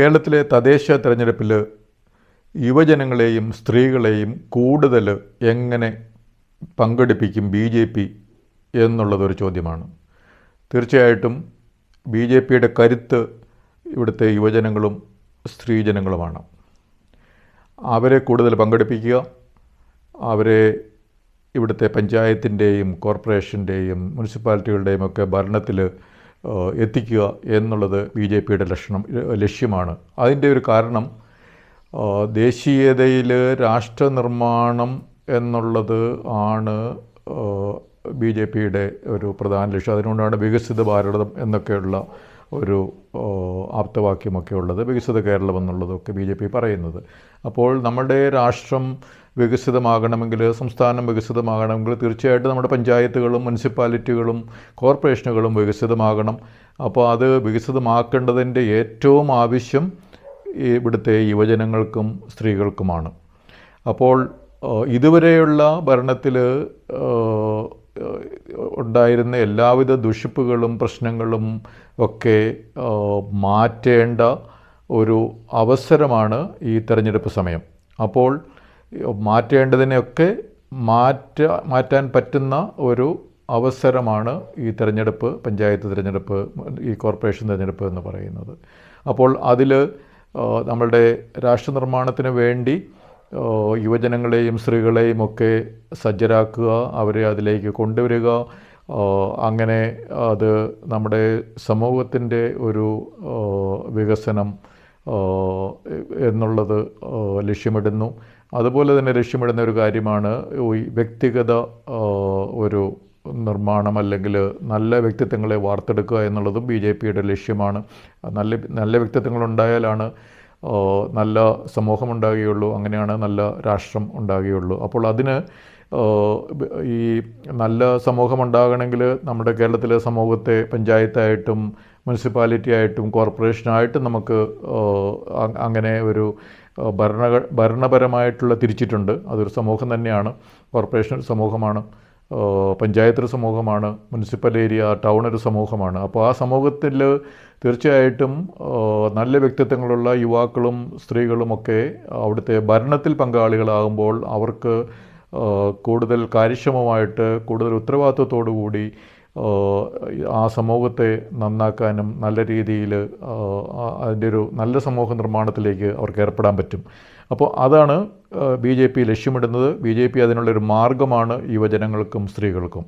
കേരളത്തിലെ തദ്ദേശ തെരഞ്ഞെടുപ്പിൽ യുവജനങ്ങളെയും സ്ത്രീകളെയും കൂടുതൽ എങ്ങനെ പങ്കെടുപ്പിക്കും BJP എന്നുള്ളതൊരു ചോദ്യമാണ്. തീർച്ചയായിട്ടും BJPയുടെ കരുത്ത് ഇവിടുത്തെ യുവജനങ്ങളും സ്ത്രീജനങ്ങളുമാണ്. അവരെ കൂടുതൽ പങ്കെടുപ്പിക്കുക, അവരെ ഇവിടുത്തെ പഞ്ചായത്തിൻ്റെയും കോർപ്പറേഷൻ്റെയും മുനിസിപ്പാലിറ്റികളുടെയും ഒക്കെ ഭരണത്തിൽ എത്തിക്കുക എന്നുള്ളത് BJPയുടെ ലക്ഷ്യമാണ്. അതിൻ്റെ ഒരു കാരണം ദേശീയതയിൽ രാഷ്ട്രനിർമ്മാണം എന്നുള്ളത് ആണ് BJPയുടെ ഒരു പ്രധാന ലക്ഷ്യം. അതുകൊണ്ടാണ് വികസിത ഭാരതം എന്നൊക്കെയുള്ള ഒരു ആപ്തവാക്യമൊക്കെ ഉള്ളത്, വികസിത കേരളം എന്നുള്ളതൊക്കെ BJP പറയുന്നത്. അപ്പോൾ നമ്മുടെ രാഷ്ട്രം വികസിതമാകണമെങ്കിൽ, സംസ്ഥാനം വികസിതമാകണമെങ്കിൽ തീർച്ചയായിട്ടും നമ്മുടെ പഞ്ചായത്തുകളും മുനിസിപ്പാലിറ്റികളും കോർപ്പറേഷനുകളും വികസിതമാകണം. അപ്പോൾ അത് വികസിതമാക്കേണ്ടതിൻ്റെ ഏറ്റവും ആവശ്യം ഇവിടുത്തെ യുവജനങ്ങൾക്കും സ്ത്രീകൾക്കുമാണ്. അപ്പോൾ ഇതുവരെയുള്ള ഭരണത്തിൽ ഉണ്ടായിരുന്ന എല്ലാവിധ ദുഷിപ്പുകളും പ്രശ്നങ്ങളും ഒക്കെ മാറ്റേണ്ട ഒരു അവസരമാണ് ഈ തെരഞ്ഞെടുപ്പ് സമയം. അപ്പോൾ മാറ്റേണ്ടതിനെയൊക്കെ മാറ്റാൻ പറ്റുന്ന ഒരു അവസരമാണ് ഈ തെരഞ്ഞെടുപ്പ്, പഞ്ചായത്ത് തിരഞ്ഞെടുപ്പ്, ഈ കോർപ്പറേഷൻ തിരഞ്ഞെടുപ്പ് എന്ന് പറയുന്നത്. അപ്പോൾ അതിൽ നമ്മളുടെ രാഷ്ട്രനിർമ്മാണത്തിന് വേണ്ടി യുവജനങ്ങളെയും സ്ത്രീകളെയും ഒക്കെ സജ്ജരാക്കുക, അവരെ അതിലേക്ക് കൊണ്ടുവരിക, അങ്ങനെ അത് നമ്മുടെ സമൂഹത്തിൻ്റെ ഒരു വികസനം എന്നുള്ളത് ലക്ഷ്യമിടുന്നു. അതുപോലെ തന്നെ ലക്ഷ്യമിടുന്ന ഒരു കാര്യമാണ് വ്യക്തിഗത ഒരു നിർമ്മാണം, അല്ലെങ്കിൽ നല്ല വ്യക്തിത്വങ്ങളെ വാർത്തെടുക്കുക എന്നുള്ളതും BJPയുടെ ലക്ഷ്യമാണ്. നല്ല വ്യക്തിത്വങ്ങളുണ്ടായാലാണ് നല്ല സമൂഹമുണ്ടാകുകയുള്ളൂ, അങ്ങനെയാണ് നല്ല രാഷ്ട്രം ഉണ്ടാകുകയുള്ളൂ. അപ്പോൾ അതിന് ഈ നല്ല സമൂഹമുണ്ടാകണമെങ്കിൽ നമ്മുടെ കേരളത്തിലെ സമൂഹത്തെ പഞ്ചായത്തായിട്ടും മുനിസിപ്പാലിറ്റി ആയിട്ടും കോർപ്പറേഷനായിട്ടും നമുക്ക് അങ്ങനെ ഒരു ഭരണപരമായിട്ടുള്ള തിരിച്ചിട്ടുണ്ട്. അതൊരു സമൂഹം തന്നെയാണ്. കോർപ്പറേഷൻ ഒരു സമൂഹമാണ്, പഞ്ചായത്ത് ഒരു സമൂഹമാണ്, മുനിസിപ്പൽ ഏരിയ ടൗൺ ഒരു സമൂഹമാണ്. അപ്പോൾ ആ സമൂഹത്തിൽ തീർച്ചയായിട്ടും നല്ല വ്യക്തിത്വങ്ങളുള്ള യുവാക്കളും സ്ത്രീകളുമൊക്കെ അവിടുത്തെ ഭരണത്തിൽ പങ്കാളികളാകുമ്പോൾ അവർക്ക് കൂടുതൽ കാര്യക്ഷമമായിട്ട്, കൂടുതൽ ഉത്തരവാദിത്വത്തോടു കൂടി ആ സമൂഹത്തെ നന്നാക്കാനും നല്ല രീതിയിൽ അതിൻ്റെ ഒരു നല്ല സമൂഹ നിർമ്മാണത്തിലേക്ക് അവർക്ക് ഏർപ്പെടാൻ പറ്റും. അപ്പോൾ അതാണ് BJP ലക്ഷ്യമിടുന്നത്. BJP അതിനുള്ളൊരു മാർഗമാണ് യുവജനങ്ങൾക്കും സ്ത്രീകൾക്കും.